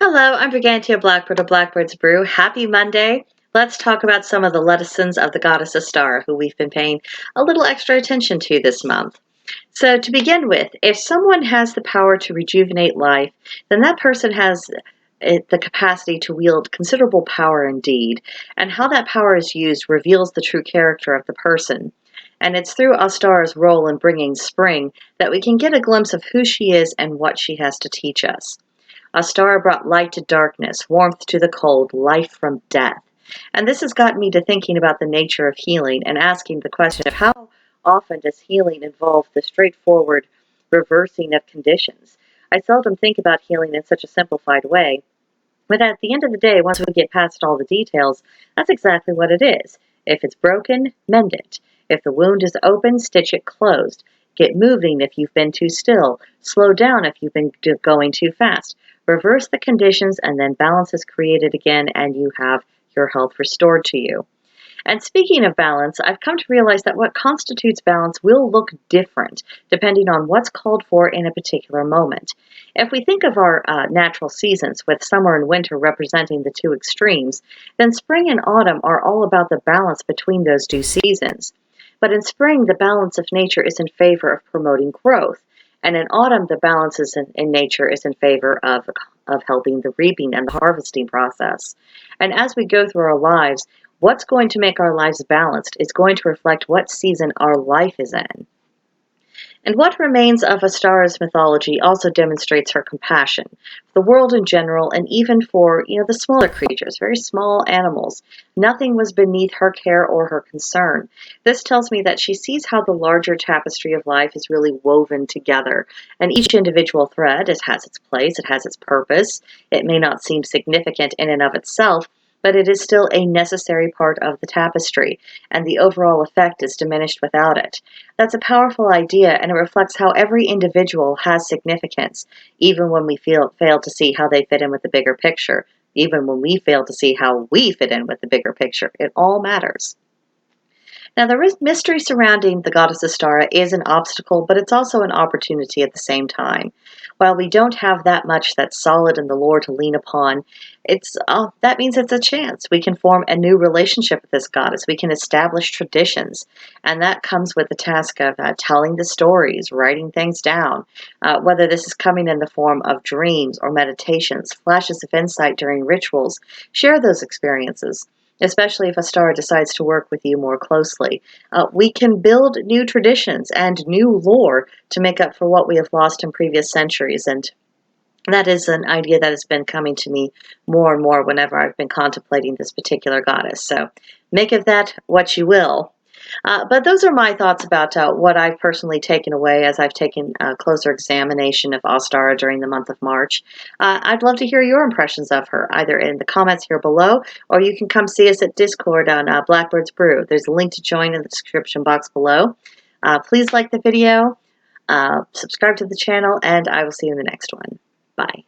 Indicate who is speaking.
Speaker 1: Hello, I'm Brigantia Blackbird of Blackbird's Brew. Happy Monday. Let's talk about some of the lessons of the goddess Ostara, who we've been paying a little extra attention to this month. So, to begin with, if someone has the power to rejuvenate life, then that person has the capacity to wield considerable power indeed. And how that power is used reveals the true character of the person. And it's through Ostara's role in bringing spring that we can get a glimpse of who she is and what she has to teach us. Ostara brought light to darkness, warmth to the cold, life from death. And this has gotten me to thinking about the nature of healing and asking the question of how often does healing involve the straightforward reversing of conditions? I seldom think about healing in such a simplified way, but at the end of the day, once we get past all the details, that's exactly what it is. If it's broken, mend it. If the wound is open, stitch it closed. Get moving if you've been too still. Slow down if you've been going too fast. Reverse the conditions, and then balance is created again, and you have your health restored to you. And speaking of balance, I've come to realize that what constitutes balance will look different depending on what's called for in a particular moment. If we think of our natural seasons, with summer and winter representing the two extremes, then spring and autumn are all about the balance between those two seasons. But in spring, the balance of nature is in favor of promoting growth. And in autumn, the balance in nature is in favor of helping the reaping and the harvesting process. And as we go through our lives, what's going to make our lives balanced is going to reflect what season our life is in. And what remains of Ostara's mythology also demonstrates her compassion for the world in general, and even for, the smaller creatures, very small animals. Nothing was beneath her care or her concern. This tells me that she sees how the larger tapestry of life is really woven together, and each individual thread has its place, it has its purpose. It may not seem significant in and of itself, but it is still a necessary part of the tapestry, and the overall effect is diminished without it. That's a powerful idea, and it reflects how every individual has significance, even when we fail to see how they fit in with the bigger picture, even when we fail to see how we fit in with the bigger picture. It all matters. Now, the mystery surrounding the goddess Ostara is an obstacle, but it's also an opportunity at the same time. While we don't have that much that's solid in the lore to lean upon, that means it's a chance. We can form a new relationship with this goddess. We can establish traditions, and that comes with the task of telling the stories, writing things down, whether this is coming in the form of dreams or meditations, flashes of insight during rituals. Share those experiences. Especially if Ostara decides to work with you more closely. We can build new traditions and new lore to make up for what we have lost in previous centuries, and that is an idea that has been coming to me more and more whenever I've been contemplating this particular goddess. So make of that what you will. But those are my thoughts about what I've personally taken away as I've taken a closer examination of Ostara during the month of March. I'd love to hear your impressions of her, either in the comments here below, or you can come see us at Discord on Blackbird's Brew. There's a link to join in the description box below. Please like the video, subscribe to the channel, and I will see you in the next one. Bye.